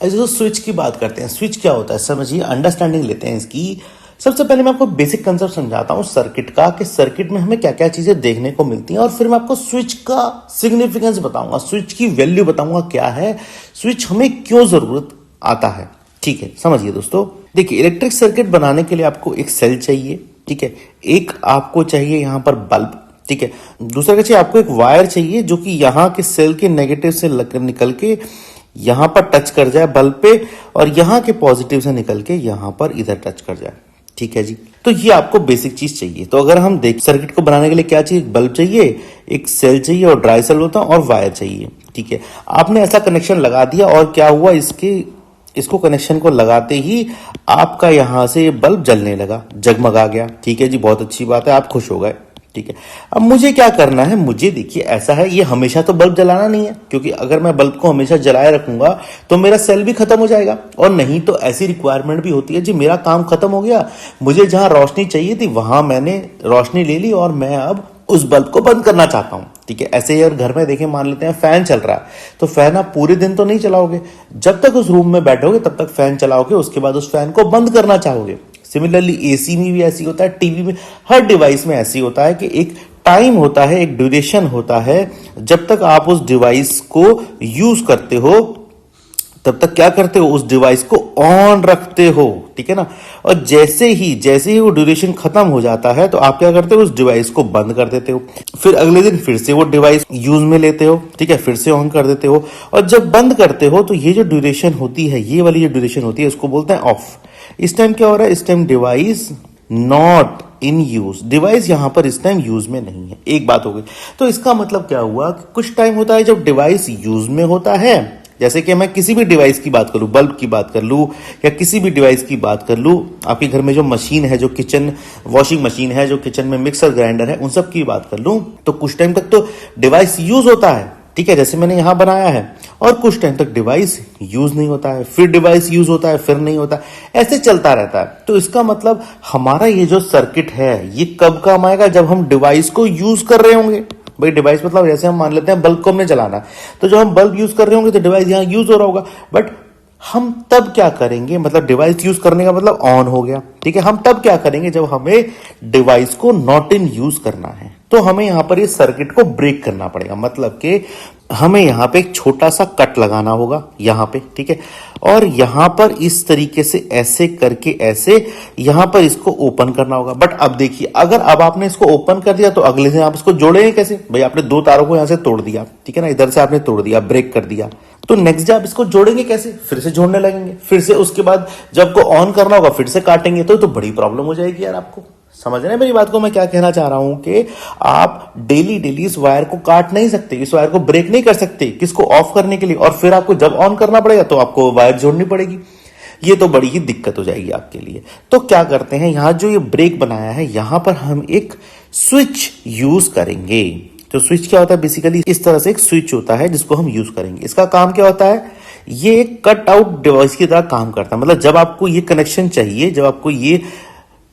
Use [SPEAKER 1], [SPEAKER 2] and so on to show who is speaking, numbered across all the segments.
[SPEAKER 1] ऐसे तो स्विच की बात करते हैं। स्विच क्या होता है समझिए, अंडरस्टैंडिंग लेते हैं इसकी। सबसे पहले मैं आपको बेसिक कंसेप्ट समझाता हूँ सर्किट का, कि सर्किट में हमें क्या क्या चीजें देखने को मिलती हैं, और फिर मैं आपको स्विच का सिग्निफिकेंस बताऊंगा, स्विच की वैल्यू बताऊंगा क्या है, स्विच हमें क्यों जरूरत आता है। ठीक है, समझिए दोस्तों। देखिए, इलेक्ट्रिक सर्किट बनाने के लिए आपको एक सेल चाहिए, ठीक है, एक आपको चाहिए यहां पर बल्ब, ठीक है, दूसरा क्या चाहिए आपको, एक वायर चाहिए जो कि यहां के सेल के नेगेटिव से निकल के यहां पर टच कर जाए बल्ब पे, और यहां के पॉजिटिव से निकल के यहां पर इधर टच कर जाए। ठीक है जी, तो ये आपको बेसिक चीज चाहिए। तो अगर हम देख सर्किट को बनाने के लिए क्या चाहिए, बल्ब चाहिए, एक सेल चाहिए और ड्राई सेल होता है, और वायर चाहिए। ठीक है, आपने ऐसा कनेक्शन लगा दिया और क्या हुआ, इसको कनेक्शन को लगाते ही आपका यहां से ये बल्ब जलने लगा, जगमगा गया। ठीक है जी, बहुत अच्छी बात है, आप खुश हो गए। ठीक है, अब मुझे क्या करना है, मुझे देखिए ऐसा है, ये हमेशा तो बल्ब जलाना नहीं है, क्योंकि अगर मैं बल्ब को हमेशा जलाए रखूंगा तो मेरा सेल भी खत्म हो जाएगा, और नहीं तो ऐसी रिक्वायरमेंट भी होती है जी, मेरा काम खत्म हो गया, मुझे जहां रोशनी चाहिए थी वहां मैंने रोशनी ले ली और मैं अब उस बल्ब को बंद करना चाहता हूं। ठीक है, ऐसे ही अगर घर में देखें, मान लेते हैं फैन चल रहा है, तो फैन आप पूरे दिन तो नहीं चलाओगे, जब तक उस रूम में बैठोगे तब तक फैन चलाओगे, उसके बाद उस फैन को बंद करना चाहोगे। सिमिलरली एसी में भी ऐसी होता है, टीवी में, हर डिवाइस में ऐसी होता है कि एक टाइम होता है, एक ड्यूरेशन होता है, जब तक आप उस डिवाइस को यूज करते हो तब तक क्या करते हो, उस डिवाइस को ऑन रखते हो। ठीक है ना, और जैसे ही वो ड्यूरेशन खत्म हो जाता है तो आप क्या करते हो, उस डिवाइस को बंद कर देते हो, फिर अगले दिन फिर से वो डिवाइस यूज में लेते हो, ठीक है, फिर से ऑन कर देते हो, और जब बंद करते हो तो ये जो ड्यूरेशन होती है, ये वाली जो ड्यूरेशन होती है, उसको बोलते हैं ऑफ। इस टाइम क्या हो रहा है, इस time device not in use, device यहां पर इस टाइम यूज में नहीं है। एक बात हो गई, तो इसका मतलब क्या हुआ कि कुछ टाइम होता है जब डिवाइस यूज में होता है, जैसे कि मैं किसी भी डिवाइस की बात करूं, बल्ब की बात कर लूं या किसी भी डिवाइस की बात कर लूं, आपके घर में जो मशीन है, जो किचन वॉशिंग मशीन है, जो किचन में मिक्सर ग्राइंडर है, उन सब की बात कर लूं, तो कुछ टाइम तक तो डिवाइस यूज होता है, ठीक है, जैसे मैंने यहां बनाया है, और कुछ टाइम तक डिवाइस यूज नहीं होता है, फिर डिवाइस यूज होता है, फिर नहीं होता, ऐसे चलता रहता है। तो इसका मतलब हमारा ये जो सर्किट है ये कब काम आएगा, जब हम डिवाइस को यूज कर रहे होंगे। भाई डिवाइस मतलब जैसे हम मान लेते हैं बल्ब को हमने जलाना है, तो जब हम बल्ब यूज कर रहे होंगे तो डिवाइस यहां यूज हो रहा होगा, बट हम तब क्या करेंगे, मतलब डिवाइस यूज करने का मतलब ऑन हो गया, ठीक है, हम तब क्या करेंगे, जब हमें डिवाइस को नॉट इन यूज करना है, तो हमें यहां पर इस सर्किट को ब्रेक करना पड़ेगा, मतलब कि हमें यहां पे एक छोटा सा कट लगाना होगा यहां पे, ठीक है, और यहां पर इस तरीके से ऐसे करके ऐसे यहां पर इसको ओपन करना होगा। बट अब देखिए, अगर अब आपने इसको ओपन कर दिया तो अगले से आप इसको जोड़ेंगे कैसे, भाई आपने दो तारों को यहां से तोड़ दिया, ठीक है ना, इधर से आपने तोड़ दिया, ब्रेक कर दिया, तो नेक्स्ट डे आप इसको जोड़ेंगे कैसे, फिर से जोड़ने लगेंगे, फिर से उसके बाद जब को ऑन करना होगा फिर से काटेंगे, तो बड़ी प्रॉब्लम हो जाएगी यार। आपको समझ रहे हैं मेरी बात को, मैं क्या कहना चाह रहा हूं कि आप डेली इस वायर को काट नहीं सकते, इस वायर को ब्रेक नहीं कर सकते, किसको ऑफ करने के लिए, और फिर आपको जब ऑन करना पड़ेगा तो आपको वायर जोड़नी पड़ेगी, ये तो बड़ी ही दिक्कत हो जाएगी आपके लिए। तो क्या करते हैं, यहां जो ये ब्रेक बनाया है यहां पर हम एक स्विच यूज करेंगे। तो स्विच क्या होता है, बेसिकली इस तरह से एक स्विच होता है जिसको हम यूज करेंगे। इसका काम क्या होता है, ये एक कट आउट डिवाइस की तरह काम करता है, मतलब जब आपको ये कनेक्शन चाहिए, जब आपको ये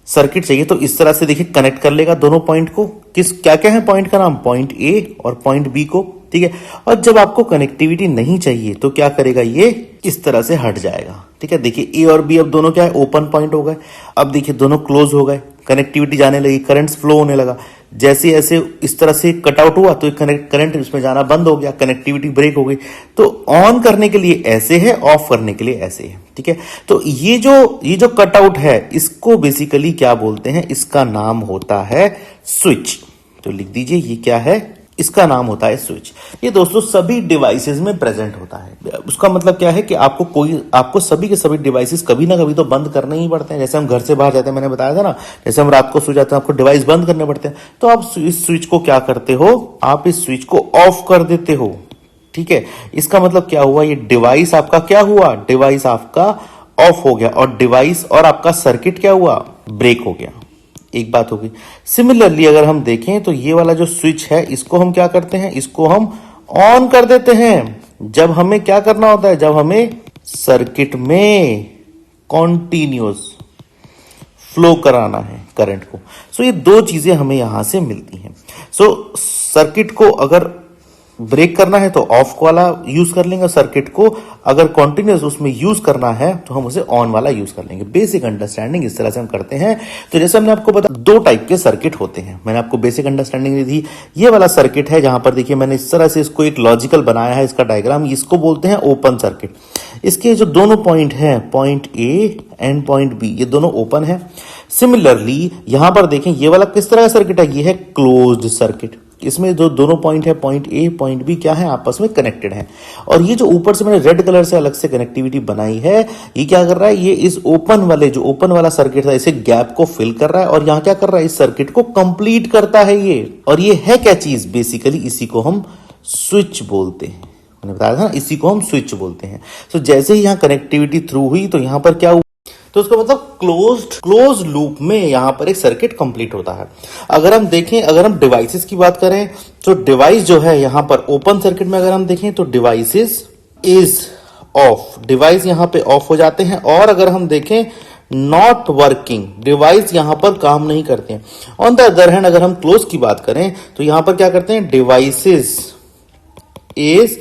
[SPEAKER 1] सर्किट चाहिए, तो इस तरह से देखिए कनेक्ट कर लेगा दोनों पॉइंट को, क्या क्या है पॉइंट का नाम, पॉइंट ए और पॉइंट बी को, ठीक है, और जब आपको कनेक्टिविटी नहीं चाहिए तो क्या करेगा, ये इस तरह से हट जाएगा, ठीक है। देखिए ए और बी अब दोनों क्या है, ओपन पॉइंट हो गए, अब देखिए दोनों क्लोज हो गए, कनेक्टिविटी जाने लगी, करंट फ्लो होने लगा, जैसे ऐसे इस तरह से कट आउट हुआ तो करंट इसमें जाना बंद हो गया, कनेक्टिविटी ब्रेक हो गई। तो ऑन करने के लिए ऐसे है, ऑफ करने के लिए ऐसे है, ठीक है। तो ये जो कट आउट है इसको बेसिकली क्या बोलते हैं, इसका नाम होता है स्विच। तो लिख दीजिए ये क्या है, इसका नाम होता है स्विच। ये दोस्तों सभी डिवाइसेस में प्रेजेंट होता है। उसका मतलब क्या है कि आपको सभी के सभी डिवाइसेस कभी ना कभी तो बंद करने ही पड़ते हैं। जैसे हम घर से बाहर जाते हैं, मैंने बताया था ना, जैसे हम रात को सो जाते हैं आपको डिवाइस बंद करने पड़ते हैं, तो आप इस स्विच को क्या करते हो, आप इस स्विच को ऑफ कर देते हो, ठीक है। इसका मतलब क्या हुआ, ये डिवाइस आपका क्या हुआ, डिवाइस आपका ऑफ हो गया, और डिवाइस और आपका सर्किट क्या हुआ, ब्रेक हो गया। एक बात होगी। सिमिलरली अगर हम देखें तो ये वाला जो स्विच है इसको हम क्या करते हैं, इसको हम ऑन कर देते हैं जब हमें क्या करना होता है, जब हमें सर्किट में कॉन्टिन्यूअस फ्लो कराना है करंट को। सो ये दो चीजें हमें यहां से मिलती हैं। सो सर्किट को अगर ब्रेक करना है तो ऑफ वाला यूज कर लेंगे सर्किट को, अगर कॉन्टिन्यूस उसमें यूज करना है तो हम उसे ऑन वाला यूज कर लेंगे। बेसिक अंडरस्टैंडिंग इस तरह से हम करते हैं। तो जैसे हमने आपको बताया दो टाइप के सर्किट होते हैं, मैंने आपको बेसिक अंडरस्टैंडिंग दी थी। ये वाला सर्किट है जहां पर देखिए मैंने इस तरह से इसको एक लॉजिकल बनाया है, इसका डायग्राम, इसको बोलते हैं ओपन सर्किट। इसके जो दोनों पॉइंट हैं, point A and point B, ये दोनों ओपन है। सिमिलरली यहां पर देखें ये वाला किस तरह का सर्किट है, ये है क्लोज्ड सर्किट। इसमें जो दोनों पॉइंट है, पॉइंट ए पॉइंट बी, क्या है, आपस में कनेक्टेड है। और ये जो ऊपर से मैंने रेड कलर से अलग से कनेक्टिविटी बनाई है, ये क्या कर रहा है, ये इस ओपन वाला सर्किट था, इसे गैप को फिल कर रहा है और यहां क्या कर रहा है, इस सर्किट को कंप्लीट करता है ये। और ये है क्या चीज, बेसिकली इसी को हम स्विच बोलते हैं। मैंने बताया था ना, इसी को हम स्विच बोलते हैं। तो जैसे ही यहां कनेक्टिविटी थ्रू हुई तो यहां पर क्या हुआ, तो उसका मतलब क्लोज लूप में यहां पर एक सर्किट कंप्लीट होता है। अगर हम देखें, अगर हम डिवाइसेस की बात करें तो डिवाइस जो है यहां पर ओपन सर्किट में अगर हम देखें तो डिवाइसेस इज ऑफ, डिवाइस यहां पे ऑफ हो जाते हैं। और अगर हम देखें नॉट वर्किंग, डिवाइस यहां पर काम नहीं करते हैं। ऑन द अदर हैंड अगर हम क्लोज की बात करें तो यहां पर क्या करते हैं, डिवाइसेस इज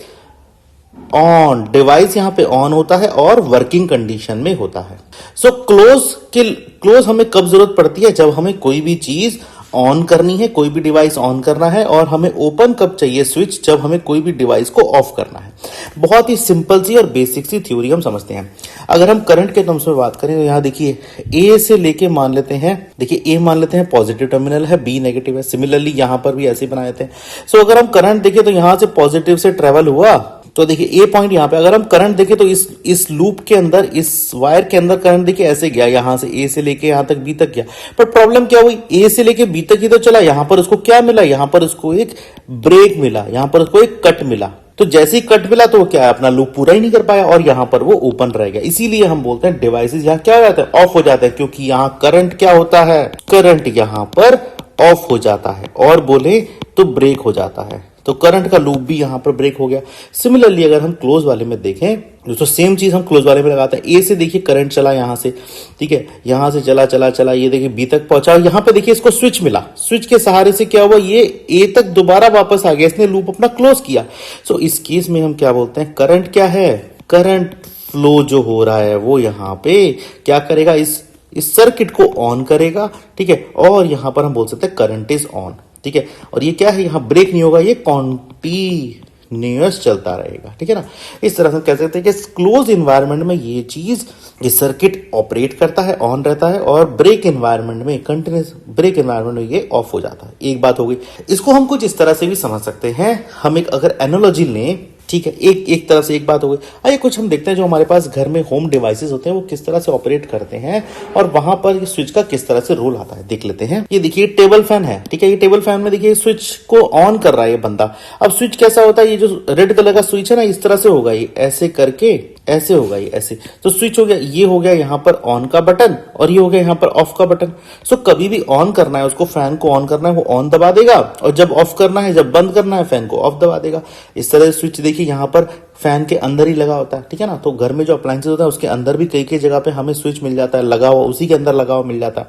[SPEAKER 1] ऑन, डिवाइस यहां पे ऑन होता है और वर्किंग कंडीशन में होता है। सो क्लोज हमें कब जरूरत पड़ती है, जब हमें कोई भी चीज ऑन करनी है, कोई भी डिवाइस ऑन करना है। और हमें ओपन कब चाहिए स्विच, जब हमें कोई भी डिवाइस को ऑफ करना है। बहुत ही सिंपल सी और बेसिक सी थ्योरी हम समझते हैं। अगर हम करंट के टर्म्स में बात करें तो यहां देखिए ए से लेके मान लेते हैं, देखिए ए मान लेते हैं पॉजिटिव टर्मिनल है, बी नेगेटिव है। सिमिलरली यहां पर भी ऐसे ही बनाए थे। सो अगर हम करंट देखें तो यहां से पॉजिटिव से ट्रेवल हुआ, तो देखिए ए पॉइंट यहां पे अगर हम करंट देखें तो इस लूप के अंदर, इस वायर के अंदर करंट देखिए ऐसे गया, यहां से ए से लेके यहां तक बी तक गया। पर प्रॉब्लम क्या हुई, ए से लेके बी तक ही तो चला, यहां पर उसको क्या मिला, यहां पर उसको एक ब्रेक मिला, यहां पर उसको एक कट मिला। तो जैसे ही कट मिला तो वो क्या है, अपना लूप पूरा ही नहीं कर पाया और यहां पर वो ओपन रह गया। इसीलिए हम बोलते हैं डिवाइसेस यहां क्या हो जाता है, ऑफ हो जाता है, क्योंकि यहां करंट क्या होता है, करंट यहां पर ऑफ हो जाता है और बोले तो ब्रेक हो जाता है। तो करंट का लूप भी यहां पर ब्रेक हो गया। सिमिलरली अगर हम क्लोज वाले में देखें तो सेम चीज हम क्लोज वाले में लगाते हैं। ए से देखिए करंट चला यहां से, ठीक है, यहां से चला चला चला, ये देखिए बी तक पहुंचा और यहां पे देखिए इसको स्विच मिला। स्विच के सहारे से क्या हुआ, ये ए तक दोबारा वापस आ गया, इसने लूप अपना क्लोज किया। सो इस केस में हम क्या बोलते हैं, करंट क्या है, करंट फ्लो जो हो रहा है वो यहां पे क्या करेगा, इस सर्किट को ऑन करेगा, ठीक है। और यहां पर हम बोल सकते हैं करंट इज ऑन, ठीक है। और ये क्या है, यहां ब्रेक नहीं होगा, ये कॉन्टिन्यूअस चलता रहेगा, ठीक है ना। इस तरह से कह सकते हैं कि क्लोज इन्वायरमेंट में ये चीज, ये सर्किट ऑपरेट करता है, ऑन रहता है, और ब्रेक इन्वायरमेंट में, कंटिन्यूअस ब्रेक इन्वायरमेंट में ये ऑफ हो जाता है। एक बात हो गई। इसको हम कुछ इस तरह से भी समझ सकते हैं, हम एक अगर एनालॉजी लें, ठीक है, एक तरह से एक बात हो गई। आइए कुछ हम देखते हैं जो हमारे पास घर में होम डिवाइसेस होते हैं वो किस तरह से ऑपरेट करते हैं और वहां पर ये स्विच का किस तरह से रोल आता है, देख लेते हैं। ये देखिए टेबल फैन है, ठीक है, ये टेबल फैन में देखिए स्विच को ऑन कर रहा है ये बंदा। अब स्विच कैसा होता है, ये जो रेड कलर का स्विच है ना, इस तरह से होगा, ये ऐसे करके ऐसे होगा, ये ऐसे, तो स्विच हो गया। ये हो गया यहाँ पर ऑन का बटन और ये हो गया यहाँ पर ऑफ का बटन। सो कभी भी ऑन करना है उसको, फैन को ऑन करना है, वो ऑन दबा देगा, और जब ऑफ करना है, जब बंद करना है, फैन को ऑफ दबा देगा। इस तरह से स्विच देखिए यहाँ पर फैन के अंदर ही लगा होता है, ठीक है ना। तो घर में जो अप्लायंसेस होता है उसके अंदर भी कई कई जगह पे हमें स्विच मिल जाता है, लगा हुआ, उसी के अंदर लगा हुआ मिल जाता है,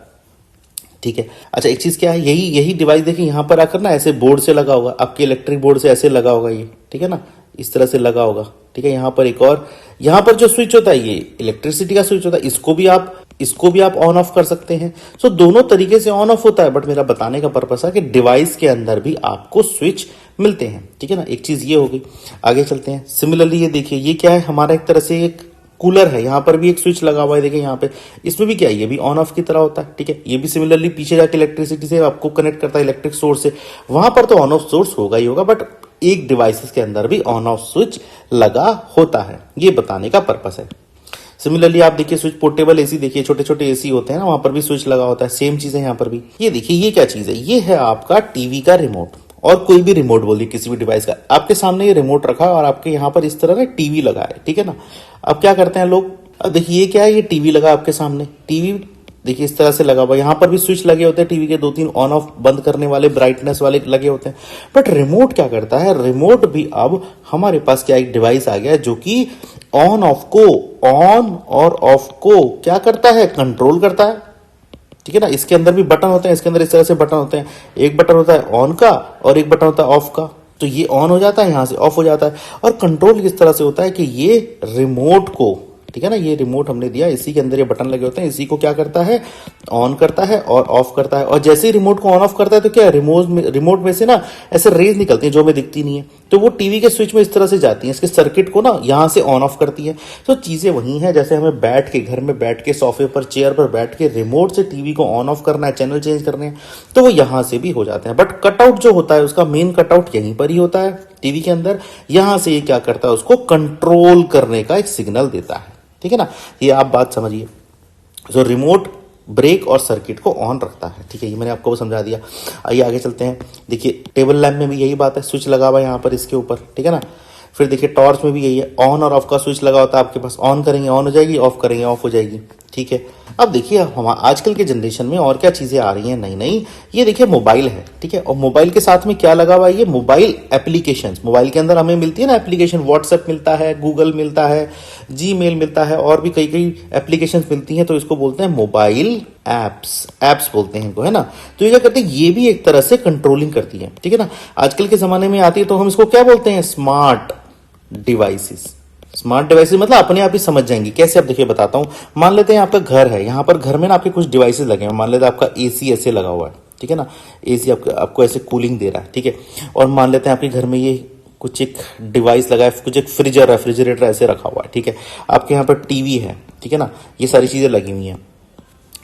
[SPEAKER 1] ठीक है। अच्छा एक चीज क्या है, यही डिवाइस देखिए यहाँ पर आकर ना ऐसे बोर्ड से लगा होगा, आपके इलेक्ट्रिक बोर्ड से ऐसे लगा होगा ये, ठीक है ना, इस तरह से लगा होगा, ठीक है। यहाँ पर एक और, यहाँ पर जो स्विच होता है ये इलेक्ट्रिसिटी का स्विच होता है, इसको भी आप ऑन ऑफ कर सकते हैं। सो दोनों तरीके से ऑन ऑफ होता है, बट मेरा बताने का पर्पस है कि डिवाइस के अंदर भी आपको स्विच मिलते हैं, ठीक है ना। एक चीज ये होगी, आगे चलते हैं। सिमिलरली ये देखिए, ये क्या है, हमारा एक तरह से एक कूलर है, यहाँ पर भी एक स्विच लगा हुआ है, देखिए यहाँ पे, इसमें भी क्या है, ये भी ऑन ऑफ की तरह होता है, ठीक है। ये भी सिमिलरली पीछे जाके इलेक्ट्रिसिटी से आपको कनेक्ट करता है, इलेक्ट्रिक सोर्स से, वहां पर तो ऑन ऑफ सोर्स होगा ही होगा, बट एक डिवाइसेस के अंदर भी ऑन ऑफ स्विच लगा होता है, ये बताने का पर्पस है। सिमिलरली आप देखिए स्विच पोर्टेबल एसी, देखिए छोटे छोटे एसी होते हैं ना, वहां पर भी स्विच लगा होता है, सेम चीज है यहाँ पर भी। ये देखिए ये क्या चीज है, ये है आपका टीवी का रिमोट, और कोई भी रिमोट बोलिए किसी भी डिवाइस का, आपके सामने ये रिमोट रखा है और आपके यहाँ पर इस तरह ना टीवी लगा है, ठीक है ना। अब क्या करते हैं लोग, अब देखिए ये क्या है, ये टीवी लगा आपके सामने, टीवी देखिए इस तरह से लगा हुआ, यहाँ पर भी स्विच लगे होते हैं टीवी के, 2-3 ऑन ऑफ बंद करने वाले, ब्राइटनेस वाले लगे होते हैं। बट रिमोट क्या करता है, रिमोट भी अब हमारे पास क्या एक डिवाइस आ गया है जो कि ऑन ऑफ को, ऑन और ऑफ को क्या करता है, कंट्रोल करता है, ठीक है ना। इसके अंदर भी बटन होते हैं, इसके अंदर इस तरह से बटन होते हैं, एक बटन होता है ऑन का और एक बटन होता है ऑफ का, तो ये ऑन हो जाता है, यहाँ से ऑफ हो जाता है। और कंट्रोल किस तरह से होता है कि ये रिमोट को, ठीक है ना, ये रिमोट हमने दिया, इसी के अंदर ये बटन लगे होते हैं, इसी को क्या करता है, ऑन करता है और ऑफ करता है। और जैसे ही रिमोट को ऑन ऑफ करता है तो क्या, रिमोट में से ना ऐसे रेज निकलती हैं जो हमें दिखती नहीं है, तो वो टीवी के स्विच में इस तरह से जाती हैं, इसके सर्किट को ना यहाँ से ऑन ऑफ करती है। तो चीजें वही हैं, जैसे हमें बैठ के, घर में बैठ के, सोफे पर, चेयर पर बैठ के रिमोट से टीवी को ऑन ऑफ करना है, चैनल चेंज करने हैं, तो वो यहाँ से भी हो जाते हैं। बट कटआउट जो होता है, उसका मेन कटआउट यहीं पर ही होता है टीवी के अंदर। यहां से ये क्या करता है, उसको कंट्रोल करने का एक सिग्नल देता है, ठीक है ना। ये आप बात समझिए। जो रिमोट ब्रेक और सर्किट को ऑन रखता है, ठीक है, ये मैंने आपको समझा दिया। आइए आगे चलते हैं। देखिए टेबल लैंप में भी यही बात है, स्विच लगा हुआ है यहाँ पर इसके ऊपर, ठीक है ना। फिर देखिए टॉर्च में भी यही है, ऑन और ऑफ का स्विच लगा होता है आपके पास, ऑन करेंगे ऑन हो जाएगी, ऑफ करेंगे ऑफ हो जाएगी, ठीक है। अब देखिए हम आजकल के जनरेशन में और क्या चीजें आ रही हैं नई नई। ये देखिए मोबाइल है, ठीक है, और मोबाइल के साथ में क्या लगा हुआ है, ये मोबाइल एप्लीकेशंस। मोबाइल के अंदर हमें मिलती है ना एप्लीकेशन, व्हाट्सएप मिलता है, गूगल मिलता है, जीमेल मिलता है, और भी कई कई एप्लीकेशंस मिलती हैं, तो इसको बोलते हैं मोबाइल एप्स बोलते हैं इनको, है ना। तो ये क्या करते हैं, ये भी एक तरह से कंट्रोलिंग करती है, ठीक है ना। आजकल के जमाने में आती है तो हम इसको क्या बोलते हैं, स्मार्ट डिवाइसेस। स्मार्ट डिवाइसेस मतलब अपने आप ही समझ जाएंगी कैसे। अब देखिए बताता हूं, मान लेते हैं आपका घर है, यहां पर घर में ना आपके कुछ डिवाइसेस लगे हैं। मान लेते हैं आपका एसी ऐसे लगा हुआ है, ठीक है ना, एसी आपको ऐसे कूलिंग दे रहा है, ठीक है। और मान लेते हैं आपके घर में ये कुछ एक डिवाइस लगा है, कुछ एक फ्रिज और रेफ्रिजरेटर ऐसे रखा हुआ है, ठीक है। आपके यहाँ पर टीवी है, ठीक है ना, ये सारी चीजें लगी हुई हैं।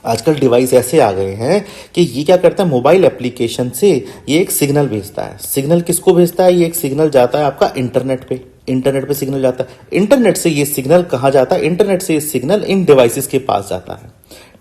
[SPEAKER 1] आजकल डिवाइस ऐसे आ गए हैं कि ये क्या करता है, मोबाइल एप्लीकेशन से ये एक सिग्नल भेजता है। सिग्नल किसको भेजता है, ये एक सिग्नल जाता है आपका इंटरनेट पे, इंटरनेट पे सिग्नल जाता है। इंटरनेट से ये सिग्नल कहाँ जाता है, इंटरनेट से ये सिग्नल इन डिवाइसेस के पास जाता है,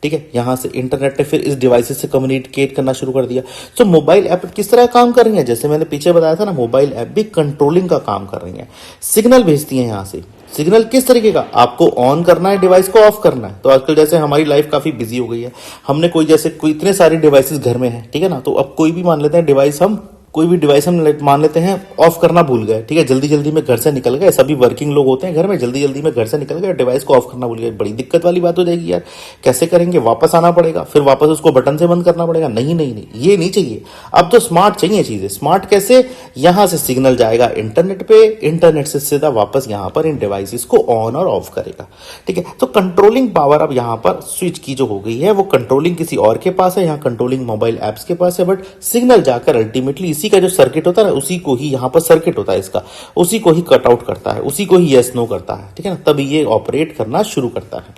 [SPEAKER 1] ठीक है। यहां से इंटरनेट ने फिर इस डिवाइसेस से कम्युनिकेट करना शुरू कर दिया। तो मोबाइल ऐप किस तरह काम कर रही है, जैसे मैंने पीछे बताया था ना, मोबाइल ऐप भी कंट्रोलिंग का काम कर रही है, सिग्नल भेजती है यहां से। सिग्नल किस तरीके का, आपको ऑन करना है, डिवाइस को ऑफ करना है। तो आजकल जैसे हमारी लाइफ काफी बिजी हो गई है, हमने कोई इतने सारे डिवाइसेस घर में है, ठीक है ना, तो अब कोई भी मान लेते हैं डिवाइस, हम कोई भी डिवाइस हम मान लेते हैं ऑफ करना भूल गए, ठीक है, जल्दी जल्दी में घर से निकल गए, सभी वर्किंग लोग होते हैं घर में, जल्दी जल्दी में घर से निकल गए, डिवाइस को ऑफ करना भूल गए, बड़ी दिक्कत वाली बात हो जाएगी यार। कैसे करेंगे, वापस आना पड़ेगा, फिर वापस उसको बटन से बंद करना पड़ेगा। नहीं नहीं नहीं, ये नहीं चाहिए। अब तो स्मार्ट चाहिए चीजें। स्मार्ट कैसे, यहां से सिग्नल जाएगा इंटरनेट पे, इंटरनेट से सीधा वापस यहां पर इन डिवाइसेस को ऑन और ऑफ करेगा, ठीक है। तो कंट्रोलिंग पावर अब यहां पर स्विच की जो हो गई है, वो कंट्रोलिंग किसी और के पास है, यहां कंट्रोलिंग मोबाइल एप्स के पास है, बट सिग्नल जाकर अल्टीमेटली इसी का जो सर्किट होता है ना, उसी को ही यहां पर सर्किट होता है इसका, उसी को ही कट आउट करता है, उसी को ही यस नो करता है, ठीक है ना, तभी ये ऑपरेट करना शुरू करता है,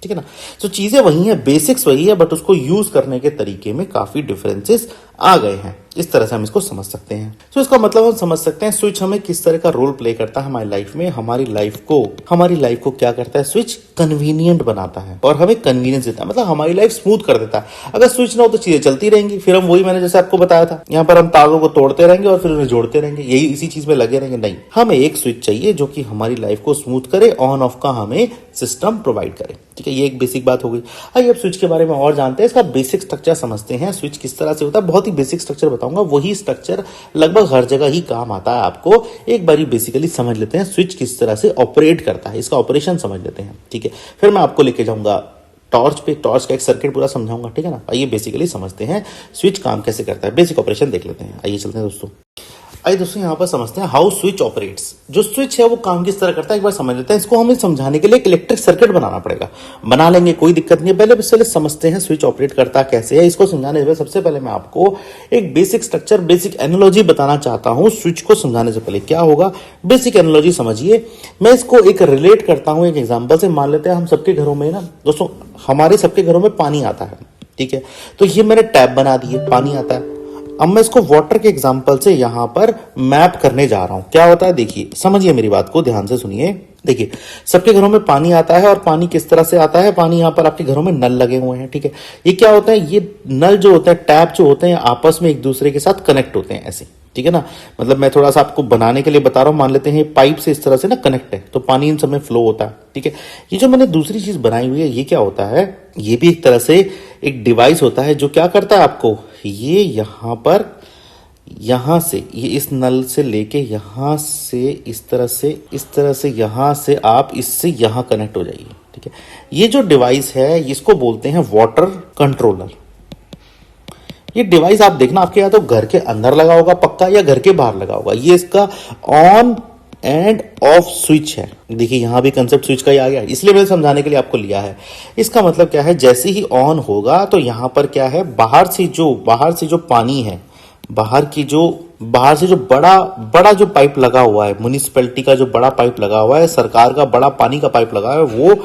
[SPEAKER 1] ठीक है ना। तो चीजें वही है, बेसिक्स वही है, बट उसको यूज करने के तरीके में काफी डिफरेंसेस आ गए हैं। इस तरह से हम इसको समझ सकते हैं। तो इसका मतलब हम समझ सकते हैं स्विच हमें किस तरह का रोल प्ले करता है हमारी लाइफ में। हमारी लाइफ को क्या करता है, स्विच कन्वीनियंट बनाता है और हमें कन्वीनियंस देता है, मतलब हमारी लाइफ स्मूथ कर देता है। अगर स्विच ना हो तो चीजें चलती रहेंगी, फिर हम वही, मैंने जैसे आपको बताया था, यहाँ पर हम तारों को तोड़ते रहेंगे और फिर उन्हें जोड़ते रहेंगे, यही इसी चीज में लगे रहेंगे। नहीं, हमें एक स्विच चाहिए जो कि हमारी लाइफ को स्मूथ करे, ऑन ऑफ का हमें सिस्टम प्रोवाइड करे, ठीक है। ये एक बेसिक बात हो गई। आइए अब स्विच के बारे में और जानते हैं, इसका बेसिक स्ट्रक्चर समझते हैं। स्विच किस तरह से होता है, बहुत ही बेसिक स्ट्रक्चर बताऊंगा, वही स्ट्रक्चर लगभग हर जगह ही काम आता है आपको। एक बारी बेसिकली समझ लेते हैं स्विच किस तरह से ऑपरेट करता है, इसका ऑपरेशन समझ लेते हैं, ठीक है। फिर मैं आपको लेके जाऊंगा टॉर्च पे, टॉर्च का एक सर्किट पूरा समझाऊंगा, ठीक है ना। आइए बेसिकली समझते हैं स्विच काम कैसे करता है, बेसिक ऑपरेशन देख लेते हैं। आइए चलते हैं दोस्तों। आइए दोस्तों यहाँ पर समझते हैं हाउ स्विच ऑपरेट्स। जो स्विच है वो काम किस तरह करता है एक बार समझ लेते हैं। इसको हमें समझाने के लिए एक इलेक्ट्रिक सर्किट बनाना पड़ेगा, बना लेंगे, कोई दिक्कत नहीं है। पहले समझते हैं स्विच ऑपरेट करता कैसे है। इसको समझाने से सबसे पहले मैं आपको एक बेसिक स्ट्रक्चर, बेसिक एनालॉजी बताना चाहता हूं। स्विच को समझाने से पहले क्या होगा, बेसिक एनालॉजी समझिए। मैं इसको एक रिलेट करता हूं एक एग्जाम्पल से। मान लेते हैं हम सबके घरों में ना दोस्तों, हमारे सबके घरों में पानी आता है, ठीक है। तो ये मैंने टैप बना दी है, पानी आता है। अब मैं इसको वाटर के एग्जांपल से यहां पर मैप करने जा रहा हूं। क्या होता है देखिए, समझिए मेरी बात को, ध्यान से सुनिए। देखिए सबके घरों में पानी आता है, और पानी किस तरह से आता है, पानी यहां पर आपके घरों में नल लगे हुए हैं, ठीक है। ये क्या होता है, ये नल जो होते हैं, टैप जो होते हैं, आपस में एक दूसरे के साथ कनेक्ट होते हैं ऐसे, ठीक है ना। मतलब मैं थोड़ा सा आपको बनाने के लिए बता रहा हूं। मान लेते हैं पाइप से इस तरह से ना कनेक्ट है, तो पानी इन सब में फ्लो होता है, ठीक है। ये जो मैंने दूसरी चीज बनाई हुई है, ये क्या होता है, ये भी एक तरह से एक डिवाइस होता है जो क्या करता है आपको, ये यहां पर, यहां से, ये इस नल से लेके यहां से इस तरह से यहां से आप इससे यहां कनेक्ट हो जाइए, ठीक है। ये जो डिवाइस है इसको बोलते हैं वाटर कंट्रोलर। ये डिवाइस आप देखना आपके या तो घर के अंदर लगा होगा पक्का या घर के बाहर लगा होगा। ये इसका ऑन एंड ऑफ स्विच है। देखिए यहां भी कंसेप्ट स्विच का ही आ गया, इसलिए मैंने समझाने के लिए आपको लिया है। इसका मतलब क्या है, जैसे ही ऑन होगा तो यहां पर क्या है, बाहर से जो पानी है, बाहर से जो बड़ा जो पाइप लगा हुआ है, म्युनिसिपैलिटी का जो बड़ा पाइप लगा हुआ है, सरकार का बड़ा पानी का पाइप लगा है, वो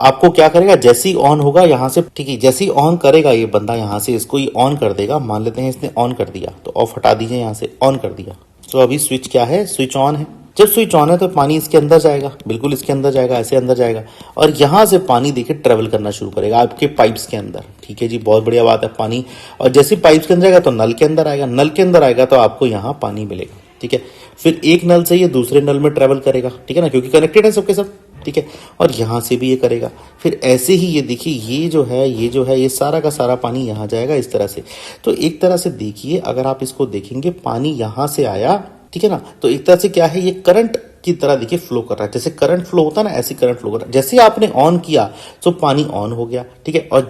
[SPEAKER 1] आपको क्या करेगा, जैसे ही ऑन होगा यहां से, ठीक है, जैसे ही ऑन करेगा ये बंदा, यहां से इसको ही ऑन कर देगा। मान लेते हैं इसने ऑन कर दिया, तो ऑफ हटा दीजिए, यहां से ऑन कर दिया। तो अभी स्विच क्या है, स्विच ऑन है। जब स्विच ऑन है तो पानी इसके अंदर जाएगा, बिल्कुल इसके अंदर जाएगा, ऐसे अंदर जाएगा, और यहां से पानी देखिए ट्रेवल करना शुरू करेगा आपके पाइप्स के अंदर। ठीक है जी, बहुत बढ़िया बात है, पानी। और जैसे पाइप्स के अंदर आएगा तो नल के अंदर आएगा, नल के अंदर आएगा तो आपको यहाँ पानी मिलेगा। ठीक है, फिर एक नल से ये दूसरे नल में ट्रेवल करेगा, ठीक है ना, क्योंकि कनेक्टेड है सबके सब। ठीक है, और यहां से भी ये करेगा। फिर ऐसे ही ये देखिए, ये जो है ये सारा का सारा पानी यहां जाएगा इस तरह से। तो एक तरह से देखिए, अगर आप इसको देखेंगे, पानी यहां से आया, ठीक है ना, तो एक तरह से क्या है, ये करंट की तरह देखिए फ्लो कर रहा है। जैसे करंट फ्लो होता है ना, ऐसे करंट फ्लो कर रहा है। जैसे ही आपने ऑन किया तो पानी ऑन हो गया। ठीक है, और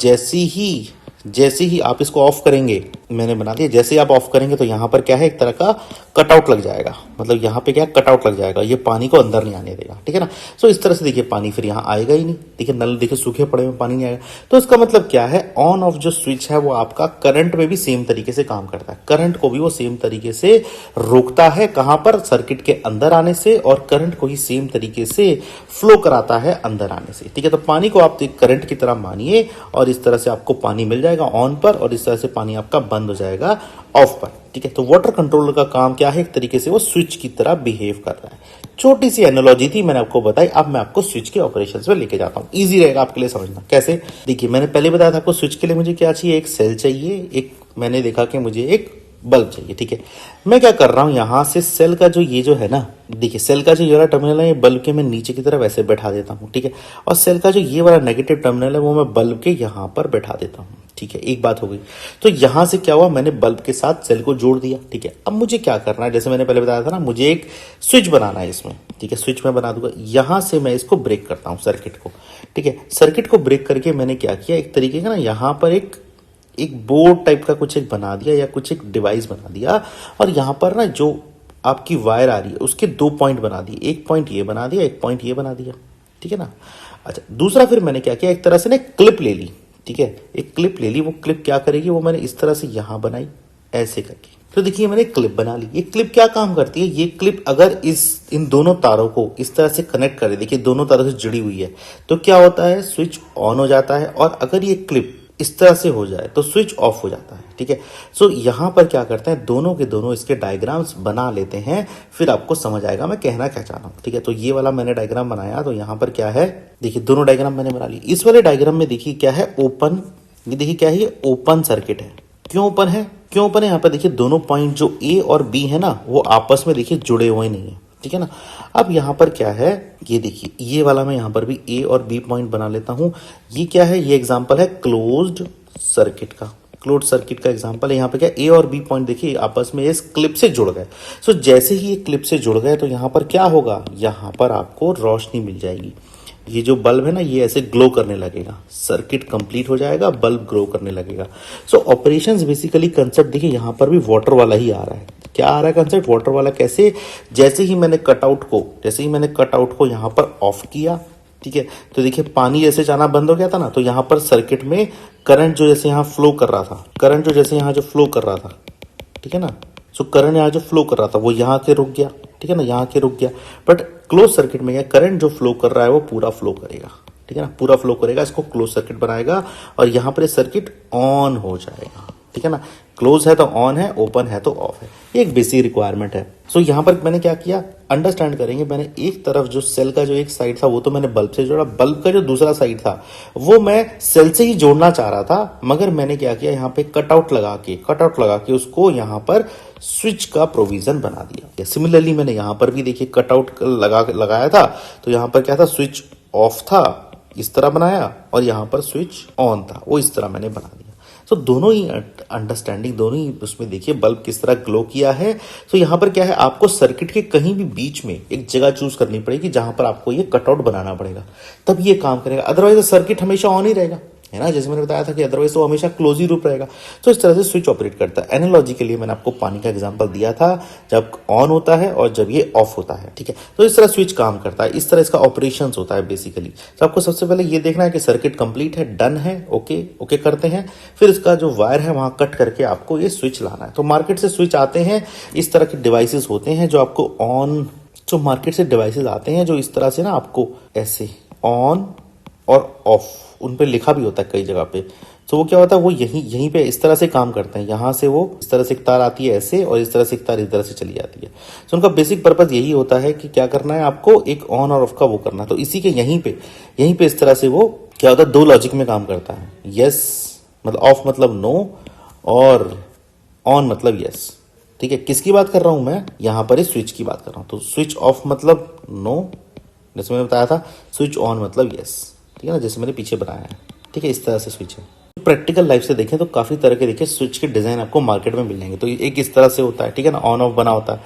[SPEAKER 1] जैसे ही आप इसको ऑफ करेंगे, मैंने बना दिया, जैसे ही आप ऑफ करेंगे तो यहां पर क्या है, एक तरह का कटआउट लग जाएगा। मतलब यहां पे क्या कटआउट लग जाएगा, ये पानी को अंदर नहीं आने देगा। ठीक है ना, सो इस तरह से देखिए पानी फिर यहां आएगा ही नहीं। देखिए नल देखिए सूखे पड़े में पानी नहीं आएगा। तो इसका मतलब क्या है, ऑन ऑफ जो स्विच है वो आपका करंट में भी सेम तरीके से काम करता है। करंट को भी वो सेम तरीके से रोकता है, कहां पर, सर्किट के अंदर आने से, और करंट को ही सेम तरीके से फ्लो कराता है अंदर आने से। ठीक है, तो पानी को आप करंट की तरह मानिए, और इस तरह से आपको पानी मिल जाएगा ऑन पर, और इस तरह से पानी आपका बंद हो जाएगा ऑफ पर। ठीक है, तो वाटर कंट्रोलर का काम क्या है, एक तरीके से वो स्विच की तरह बिहेव कर रहा है। छोटी सी एनालॉजी थी, मैंने आपको बताई। अब मैं आपको स्विच के ऑपरेशंस में लेके जाता हूं, इजी रहेगा आपके लिए समझना। कैसे, देखिए मैंने पहले बताया था आपको, स्विच के लिए मुझे क्या चाहिए, एक सेल चाहिए, एक मैंने देखा कि मुझे एक बल्ब चाहिए। ठीक है, मैं क्या कर रहा हूं, यहां से सेल का जो ये जो है ना, देखिए सेल का जो ये वाला टर्मिनल है, ये बल्ब के मैं नीचे की तरफ ऐसे बैठा देता हूं। ठीक है, और सेल का जो ये वाला नेगेटिव टर्मिनल है वो मैं बल्ब के यहां पर बैठा देता हूं। ठीक है, एक बात हो गई। तो यहां से क्या हुआ, मैंने बल्ब के साथ सेल को जोड़ दिया। ठीक है, अब मुझे क्या करना है, जैसे मैंने पहले बताया था ना, मुझे एक स्विच बनाना है इसमें। ठीक है, स्विच मैं बना दूंगा। यहां से मैं इसको ब्रेक करता हूं, सर्किट को। ठीक है, सर्किट को ब्रेक करके मैंने क्या किया, एक तरीके का ना यहां पर एक बोर्ड टाइप का कुछ एक बना दिया, या कुछ एक डिवाइस बना दिया, और यहां पर ना जो आपकी वायर आ रही है उसके 2 पॉइंट बना दिए। एक पॉइंट ये बना दिया, एक पॉइंट ये बना दिया। ठीक है ना, अच्छा दूसरा फिर मैंने क्या किया, एक तरह से ना क्लिप ले ली। ठीक है, एक क्लिप ले ली, वो क्लिप क्या करेगी, वो मैंने इस तरह से यहां बनाई ऐसे करके। तो देखिए मैंने क्लिप बना ली। ये क्लिप क्या काम करती है, ये क्लिप अगर इन दोनों तारों को इस तरह से कनेक्ट करे, देखिए दोनों तारों से जुड़ी हुई है, तो क्या होता है, स्विच ऑन हो जाता है। और अगर ये क्लिप इस तरह से हो जाए तो स्विच ऑफ हो जाता है। ठीक है, सो यहां पर क्या करते हैं, दोनों के दोनों इसके डायग्राम्स बना लेते हैं, फिर आपको समझ आएगा मैं कहना क्या चाह रहा हूं। ठीक है, तो ये वाला मैंने डायग्राम बनाया, तो यहां पर क्या है, देखिए दोनों डायग्राम मैंने बना ली। इस वाले डायग्राम में देखिए क्या है, ओपन, ये देखिए क्या है, ये ओपन सर्किट है। क्यों ओपन है, क्यों ओपन है, यहाँ पर देखिए दोनों पॉइंट जो ए और बी है ना, वो आपस में देखिए जुड़े हुए नहीं है। ठीक है ना, अब यहां पर क्या है, ये देखिए ये वाला मैं यहां पर भी ए और बी पॉइंट बना लेता हूं। ये क्या है, ये एग्जांपल है क्लोज्ड सर्किट का, क्लोज्ड सर्किट का एग्जांपल है। यहां पे क्या, ए और बी पॉइंट देखिए आपस में इस क्लिप से जुड़ गए। सो जैसे ही ये क्लिप से जुड़ गए तो यहां पर क्या होगा, यहां पर आपको रोशनी मिल जाएगी। ये जो बल्ब है ना, ये ऐसे ग्लो करने लगेगा, सर्किट कंप्लीट हो जाएगा, बल्ब ग्लो करने लगेगा। सो ऑपरेशंस बेसिकली कंसेप्ट देखिए यहां पर भी वाटर वाला ही आ रहा है। क्या आ रहा है कंसेप्ट, वाटर वाला। कैसे, जैसे ही मैंने कटआउट को यहां पर ऑफ किया, ठीक है, तो देखिए पानी जैसे जाना बंद हो गया था ना, तो यहां पर सर्किट में करंट जो जैसे यहां फ्लो कर रहा था, ठीक है ना, सो करंट यहाँ जो फ्लो कर रहा था वो यहाँ के रुक गया। ठीक है ना, यहाँ के रुक गया। बट क्लोज सर्किट में क्या, करंट जो फ्लो कर रहा है वो पूरा फ्लो करेगा। ठीक है ना, पूरा फ्लो करेगा, इसको क्लोज सर्किट बनाएगा, और यहाँ पर सर्किट ऑन हो जाएगा। ठीक है ना, क्लोज है तो ऑन है, ओपन है तो ऑफ है। ये एक बेसिक रिक्वायरमेंट है। सो यहाँ पर मैंने क्या किया, अंडरस्टैंड करेंगे, मैंने एक तरफ जो सेल का जो एक साइड था वो तो मैंने बल्ब से जोड़ा, बल्ब का जो दूसरा साइड था वो मैं सेल से ही जोड़ना चाह रहा था, मगर मैंने क्या किया, यहाँ पे कटआउट लगा के उसको यहाँ पर स्विच का प्रोविजन बना दिया। सिमिलरली मैंने यहाँ पर भी देखिए कटआउट लगाया था, तो यहाँ पर क्या था, स्विच ऑफ था, इस तरह बनाया, और यहाँ पर स्विच ऑन था, वो इस तरह मैंने बना दिया। सो दोनों ही अंडरस्टैंडिंग, दोनों ही उसमें देखिए बल्ब किस तरह ग्लो किया है। सो यहाँ पर क्या है, आपको सर्किट के कहीं भी बीच में एक जगह चूज करनी पड़ेगी जहां पर आपको ये कटआउट बनाना पड़ेगा, तब ये काम करेगा। अदरवाइज सर्किट हमेशा ऑन ही रहेगा, है ना, जैसे मैंने बताया था कि अदरवाइज तो हमेशा क्लोज ही लूप रहेगा। तो इस तरह से स्विच ऑपरेट करता है। एनालॉजी के लिए मैंने आपको पानी का एग्जांपल दिया था, जब ऑन होता है और जब ये ऑफ होता है, ठीक है। तो इस तरह स्विच काम करता है, इस तरह इसका ऑपरेशन होता है बेसिकली। तो आपको सबसे पहले ये देखना है कि सर्किट कंप्लीट है, डन है, ओके ओके करते हैं। फिर इसका जो वायर है वहां कट करके आपको ये स्विच लाना है। तो मार्केट से स्विच आते हैं, इस तरह के डिवाइसेस होते हैं जो आपको ऑन, जो मार्केट से डिवाइसेस आते हैं जो इस तरह से ना आपको ऐसे ऑन और ऑफ, उन पे लिखा भी होता है कई जगह पे। तो वो क्या होता है, वो यहीं पे इस तरह से काम करते हैं। यहाँ से वो इस तरह से एक तार आती है ऐसे, और इस तरह से एक तार इस तरह से चली जाती है। तो उनका बेसिक पर्पज यही होता है कि क्या करना है आपको, एक ऑन और ऑफ का वो करना है। तो इसी के यहीं पे इस तरह से वो क्या होता है, दो लॉजिक में काम करता है। यस मतलब ऑफ मतलब नो, और ऑन मतलब यस, ठीक है। किसकी बात कर रहा हूं मैं, यहां पर इस स्विच की बात कर रहा हूं। तो स्विच ऑफ मतलब नो, जैसे मैंने बताया था। स्विच ऑन मतलब यस, ठीक है ना, जैसे मैंने पीछे बनाया है, ठीक है। इस तरह से स्विच है। प्रैक्टिकल लाइफ से देखें तो काफी तरह के देखिए स्विच के डिजाइन आपको मार्केट में मिल जाएंगे। तो एक इस तरह से होता है, ठीक है ना, ऑन ऑफ बना होता है।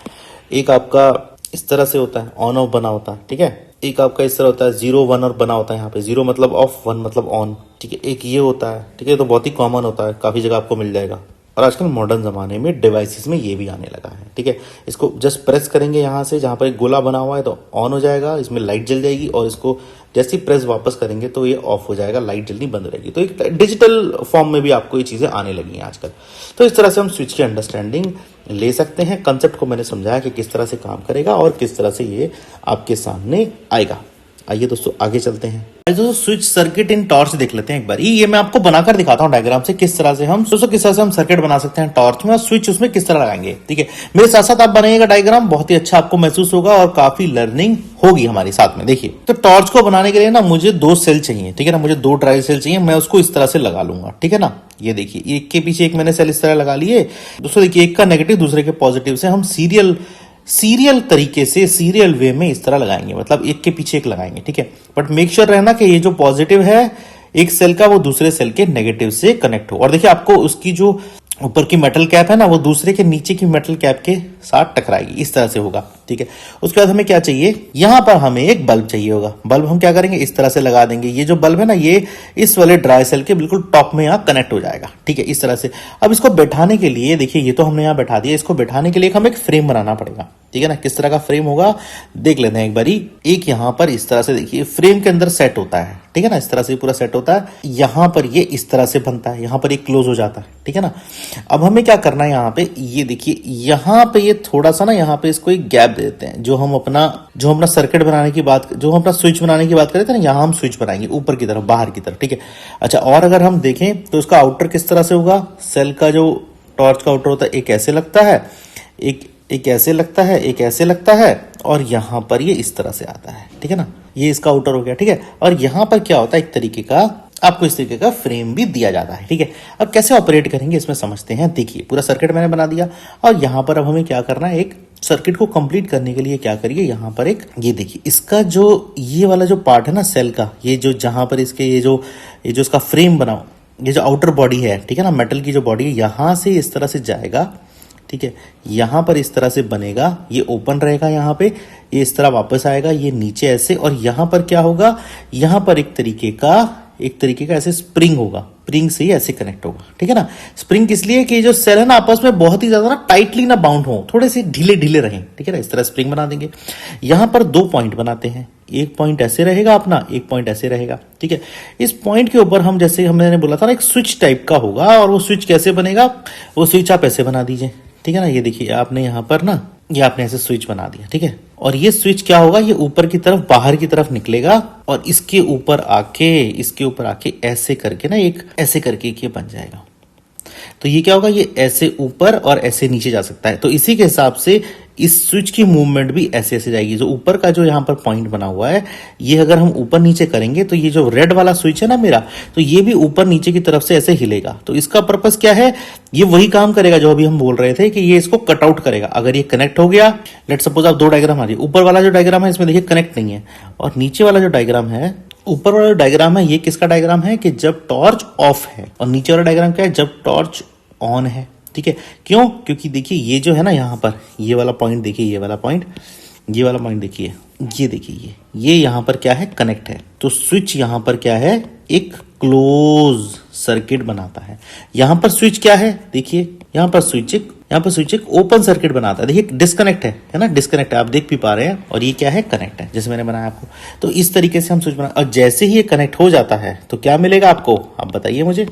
[SPEAKER 1] एक आपका इस तरह से होता है, ऑन ऑफ बना होता है, ठीक है। एक आपका इस तरह होता है, 0 1 और बना होता है। यहाँ पे 0 मतलब ऑफ, 1 मतलब ऑन, ठीक है। एक ये होता है, ठीक है। तो बहुत ही कॉमन होता है, काफी जगह आपको मिल जाएगा। और आजकल मॉडर्न जमाने में डिवाइसेस में ये भी आने लगा है, ठीक है। इसको जस्ट प्रेस करेंगे यहाँ से, जहां पर एक गोला बना हुआ है तो ऑन हो जाएगा, इसमें लाइट जल जाएगी। और इसको जैसे ही प्रेस वापस करेंगे तो ये ऑफ हो जाएगा, लाइट जल्दी बंद रहेगी। तो एक डिजिटल फॉर्म में भी आपको ये चीजें आने लगी हैं आजकल। तो इस तरह से हम स्विच की अंडरस्टैंडिंग ले सकते हैं। कंसेप्ट को मैंने समझाया कि किस तरह से काम करेगा और किस तरह से ये आपके सामने आएगा। आइए दोस्तों आगे चलते हैं। दोस्तों स्विच सर्किट इन टॉर्च देख लेते हैं एक बार। ये मैं आपको बनाकर दिखाता हूँ डायग्राम से, किस तरह से हम सर्किट बना सकते हैं टॉर्च में, और स्विच उसमें किस तरह लगाएंगे, ठीक है। मेरे साथ साथ आप बनाइएगा डायग्राम, बहुत ही अच्छा आपको महसूस होगा और काफी लर्निंग होगी हमारे साथ में। देखिए, तो टॉर्च को बनाने के लिए ना मुझे 2 सेल चाहिए, ठीक है ना। मुझे 2 ड्राई सेल चाहिए, मैं उसको इस तरह से लगा लूंगा, ठीक है ना। ये देखिए, एक के पीछे एक मैंने सेल इस तरह लगा लिए। दोस्तों देखिए, एक का नेगेटिव दूसरे के पॉजिटिव से हम सीरियल तरीके से, सीरियल वे में इस तरह लगाएंगे, मतलब एक के पीछे एक लगाएंगे, ठीक है। बट मेक श्योर रहना कि ये जो पॉजिटिव है एक सेल का, वो दूसरे सेल के नेगेटिव से कनेक्ट हो। और देखिए, आपको उसकी जो ऊपर की मेटल कैप है ना, वो दूसरे के नीचे की मेटल कैप के साथ टकराएगी, इस तरह से होगा, ठीक है। उसके बाद हमें क्या चाहिए, यहां पर हमें एक बल्ब चाहिए होगा। बल्ब हम क्या करेंगे, इस तरह से लगा देंगे। ये जो बल्ब है ना, ये इस वाले ड्राई सेल के बिल्कुल टॉप में यहाँ कनेक्ट हो जाएगा, ठीक है, इस तरह से। अब इसको बैठाने के लिए देखिए, ये तो हमने यहाँ बैठा दिया। इसको बैठाने के लिए हमें एक फ्रेम बनाना पड़ेगा, ठीक है ना। किस तरह का फ्रेम होगा देख लेते हैं एक बारी। एक यहाँ पर इस तरह से देखिए फ्रेम के अंदर सेट होता है, ठीक है ना, इस तरह से पूरा सेट होता है। यहां पर ये इस तरह से बनता है, यहां पर एक क्लोज हो जाता है, ठीक है ना। अब हमें क्या करना है, यहाँ पे ये देखिए, यहाँ पे ये थोड़ा सा ना, यहाँ पे इसको एक गैप दे देते हैं। जो हम अपना सर्किट बनाने की बात, जो हम अपना स्विच बनाने की बात करें थे ना, यहाँ हम स्विच बनाएंगे ऊपर की तरफ, बाहर की तरफ, ठीक है। अच्छा, और अगर हम देखें तो उसका आउटर किस तरह से होगा, सेल का जो टॉर्च का आउटर होता है, एक ऐसे लगता है, एक ऐसे लगता है, एक ऐसे लगता है, और यहां पर ये इस तरह से आता है, ठीक है ना। ये इसका आउटर हो गया, ठीक है। और यहां पर क्या होता है, एक तरीके का आपको इस तरीके का फ्रेम भी दिया जाता है, ठीक है। अब कैसे ऑपरेट करेंगे इसमें समझते हैं। देखिए, पूरा सर्किट मैंने बना दिया, और यहां पर अब हमें क्या करना है, एक सर्किट को कंप्लीट करने के लिए क्या करिए, यहां पर एक ये देखिए, इसका जो ये वाला जो पार्ट है ना सेल का, ये जो जहां पर इसके ये जो इसका फ्रेम बना, ये जो आउटर बॉडी है, ठीक है ना, मेटल की जो बॉडी है, यहां से इस तरह से जाएगा, ठीक है। यहां पर इस तरह से बनेगा, ये ओपन रहेगा, यहां पे ये इस तरह वापस आएगा, ये नीचे ऐसे। और यहां पर क्या होगा, यहां पर एक तरीके का ऐसे स्प्रिंग होगा, स्प्रिंग से ही ऐसे कनेक्ट होगा, ठीक है ना। स्प्रिंग किस लिए, कि जो सेल है ना आपस में बहुत ही ज्यादा ना टाइटली ना बाउंड हो, थोड़े से ढीले ढीले रहें, ठीक है ना। इस तरह स्प्रिंग बना देंगे। यहां पर 2 पॉइंट बनाते हैं, एक पॉइंट ऐसे रहेगा अपना, एक पॉइंट ऐसे रहेगा, ठीक है। इस पॉइंट के ऊपर हम, जैसे हमने बोला था ना, एक स्विच टाइप का होगा। और वो स्विच कैसे बनेगा, वो स्विच आप ऐसे बना दीजिए, ठीक है ना। ये देखिए, आपने यहां पर ना, ये आपने ऐसे स्विच बना दिया, ठीक है। और ये स्विच क्या होगा, ये ऊपर की तरफ, बाहर की तरफ निकलेगा, और इसके ऊपर आके ऐसे करके ना, एक ऐसे करके ये बन जाएगा। तो ये क्या होगा, ये ऐसे ऊपर और ऐसे नीचे जा सकता है। तो इसी के हिसाब से इस स्विच की मूवमेंट भी ऐसे ऐसे जाएगी। जो ऊपर का जो यहाँ पर पॉइंट बना हुआ है, ये अगर हम ऊपर नीचे करेंगे तो ये जो रेड वाला स्विच है ना मेरा, तो ये भी ऊपर नीचे की तरफ से ऐसे हिलेगा। तो इसका पर्पस क्या है, ये वही काम करेगा जो अभी हम बोल रहे थे, कि ये इसको कट आउट करेगा। अगर ये कनेक्ट हो गया, लेट सपोज आप 2 डायग्राम आ रही है, ऊपर वाला जो डायग्राम है इसमें देखिए कनेक्ट नहीं है, और नीचे वाला जो डायग्राम है, ऊपर वाला डायग्राम है, ये किसका डायग्राम है, कि जब टॉर्च ऑफ है, और नीचे वाला डायग्राम क्या है, जब टॉर्च ऑन है, ठीक है। क्यों, क्योंकि देखिए, ये जो है ना यहां पर, ये वाला पॉइंट देखिए, ये वाला पॉइंट देखिए, ये देखिए, ये यहां पर क्या है, कनेक्ट है। तो स्विच यहां पर क्या है, एक क्लोज सर्किट बनाता है। यहां पर स्विच क्या है, देखिए यहां पर स्विच एक ओपन सर्किट बनाता है। देखिए डिस्कनेक्ट है ना, डिस्कनेक्ट है, आप देख भी पा रहे हैं, और ये क्या है, कनेक्ट है, जैसे मैंने बनाया आपको। तो इस तरीके से हम स्विच बना, और जैसे ही ये कनेक्ट हो जाता है तो क्या मिलेगा आपको, आप बताइए मुझे।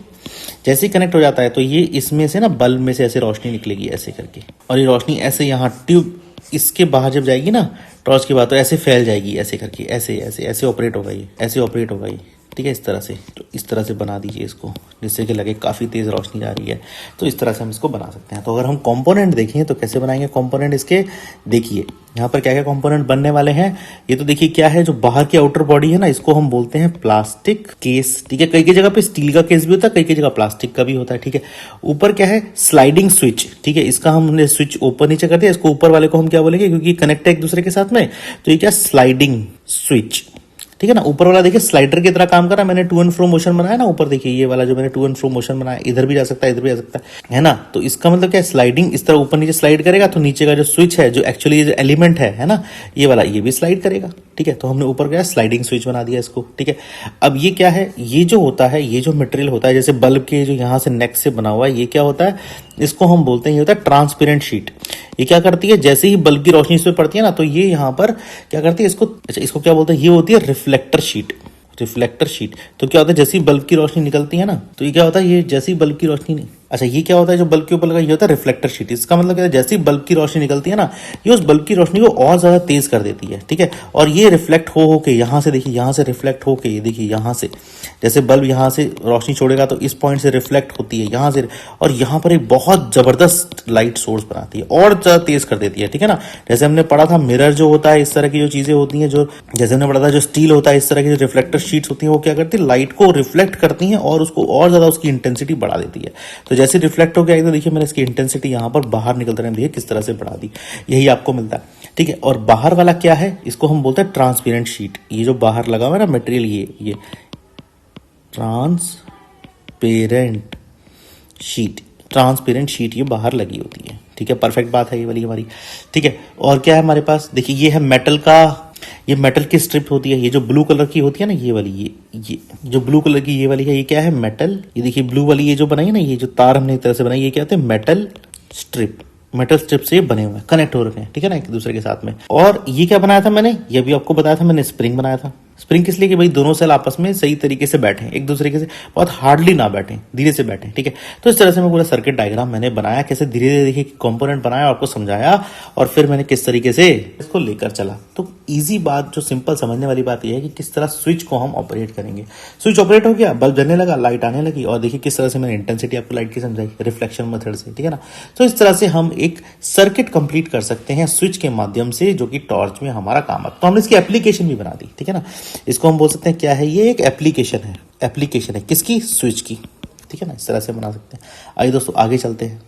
[SPEAKER 1] जैसे ही कनेक्ट हो जाता है तो ये इसमें से ना बल्ब में से ऐसे रोशनी निकलेगी ऐसे करके, और ये रोशनी ऐसे यहाँ ट्यूब इसके बाहर जब जाएगी ना टॉर्च की बात, तो ऐसे फैल जाएगी ऐसे करके, ऐसे ऐसे ऐसे ऑपरेट होगा ये, ऐसे ऑपरेट होगा ये, ठीक है, इस तरह से। तो इस तरह से बना दीजिए इसको, जिससे कि लगे काफ़ी तेज़ रोशनी जा रही है। तो इस तरह से हम इसको बना सकते हैं। तो अगर हम कंपोनेंट देखें तो कैसे बनाएंगे कंपोनेंट इसके, देखिए यहाँ पर क्या क्या कंपोनेंट बनने वाले हैं। ये तो देखिए क्या है, जो बाहर की आउटर बॉडी है ना, इसको हम बोलते हैं प्लास्टिक केस, ठीक है। कई कई जगह पे स्टील का केस भी होता है, कई कई जगह प्लास्टिक का भी होता है, ठीक है। ऊपर क्या है, स्लाइडिंग स्विच, ठीक है। इसका हमने स्विच ऊपर नीचे कर दिया, इसको ऊपर वाले को हम क्या बोलेंगे, क्योंकि कनेक्ट है एक दूसरे के साथ में, तो ये क्या, स्लाइडिंग स्विच, ठीक है ना। ऊपर वाला देखिए स्लाइडर की तरह काम कर रहा है। मैंने टू एंड फ्रो मोशन बनाया ना ऊपर, देखिए ये वाला जो मैंने टू एंड फ्रो मोशन बनाया, इधर भी जा सकता है, इधर भी जा सकता है ना। तो इसका मतलब क्या है, स्लाइडिंग इस तरह ऊपर नीचे स्लाइड करेगा, तो नीचे का जो स्विच है, जो एक्चुअली जो एलिमेंट है ना, ये वाला, ये भी स्लाइड करेगा, ठीक है। तो हमने ऊपर क्या स्लाइडिंग स्विच बना दिया इसको, ठीक है। अब ये क्या है, ये जो होता है, ये जो मटेरियल होता है, जैसे बल्ब के जो यहाँ से नेक से बना हुआ है, ये क्या होता है, इसको हम बोलते हैं, ये होता है ट्रांसपेरेंट शीट। ये क्या करती है, जैसे ही बल्ब की रोशनी इस पर पड़ती है ना, तो ये यहाँ पर क्या करती है, इसको, अच्छा इसको क्या बोलते हैं, ये होती है रिफ्लेक्टर शीट, रिफ्लेक्टर शीट। तो क्या होता है, जैसे ही बल्ब की रोशनी निकलती है ना, तो ये क्या होता है, ये जैसे ही बल्ब की रोशनी नहीं, अच्छा ये क्या होता है, जो बल्ब के ऊपर लगा, ये होता है रिफ्लेक्टर शीट। इसका मतलब क्या है, जैसे ही बल्ब की रोशनी निकलती है ना, ये उस बल्ब की रोशनी को और ज्यादा तेज कर देती है, ठीक है। और ये रिफ्लेक्ट हो के यहाँ से, देखिए यहाँ से रिफ्लेक्ट हो के, ये देखिए यहाँ से, जैसे बल्ब यहाँ से रोशनी छोड़ेगा तो इस पॉइंट से रिफ्लेक्ट होती है यहाँ से, और यहाँ पर एक बहुत जबरदस्त लाइट सोर्स बनाती है और ज्यादा तेज कर देती है, ठीक है ना। जैसे हमने पढ़ा था मिरर जो होता है, इस तरह की जो चीजें होती हैं, जो जैसे हमने पढ़ा था जो स्टील होता है, इस तरह की जो रिफ्लेक्टर शीट्स होती हैं, वो क्या करती है, लाइट को रिफ्लेक्ट करती हैं और उसको और ज्यादा उसकी इंटेंसिटी बढ़ा देती है। तो जैसे रिफ्लेक्ट हो गया, तो देखिए मैंने इसकी इंटेंसिटी यहाँ पर बाहर निकलते रहने दी, किस तरह से बढ़ा दी, यही आपको मिलता है, ठीक है। और बाहर वाला क्या है, इसको हम बोलते हैं ट्रांसपेरेंट शीट। ये जो बाहर लगा हुआ है ना मटेरियल, ये ट्रांसपेरेंट शीट, ट्रांसपेरेंट शीट ये बाहर लगी होती है, ठीक है। परफेक्ट बात है ये वाली हमारी, ठीक है। और क्या है हमारे पास, देखिए ये है मेटल का, ये मेटल की स्ट्रिप होती है, ये जो ब्लू कलर की होती है ना, ये वाली, ये जो ब्लू कलर की ये वाली है, ये क्या है, मेटल। ये देखिए ब्लू वाली ये जो बनाई है ना, ये जो तार हमने एक तरह से बनाई, ये क्या होते हैं, मेटल स्ट्रिप। मेटल स्ट्रिप से बने हुए हैं, कनेक्ट हो रखे हैं, ठीक है ना, एक दूसरे के साथ में। और ये क्या बनाया था मैंने, ये भी आपको बताया था मैंने, स्प्रिंग बनाया था। स्प्रिंग किस लिए, कि भाई दोनों सेल आपस में सही तरीके से बैठे, एक दूसरे के से बहुत हार्डली ना बैठे, धीरे से बैठे, ठीक है। तो इस तरह से मैं पूरा सर्किट डायग्राम मैंने बनाया, कैसे धीरे धीरे देखिए कंपोनेंट बनाया, आपको समझाया, और फिर मैंने किस तरीके से इसको लेकर चला। तो इजी बात, जो सिंपल समझने वाली बात यह है कि किस तरह स्विच को हम ऑपरेट करेंगे। स्विच ऑपरेट हो गया, बल्ब जलने लगा, लाइट आने लगी, और देखिए किस तरह से मैंने इंटेंसिटी आपको लाइट की समझाई, रिफ्लेक्शन मेथड से, ठीक है ना। तो इस तरह से हम एक सर्किट कंप्लीट कर सकते हैं स्विच के माध्यम से, जो कि टॉर्च में हमारा काम आता है। तो हमने इसकी एप्लीकेशन भी बना दी, ठीक है ना। इसको हम बोल सकते हैं क्या है, ये एक एप्लीकेशन है, एप्लीकेशन है किसकी, स्विच की, ठीक है ना। इस तरह से बना सकते हैं। आइए दोस्तों आगे चलते हैं।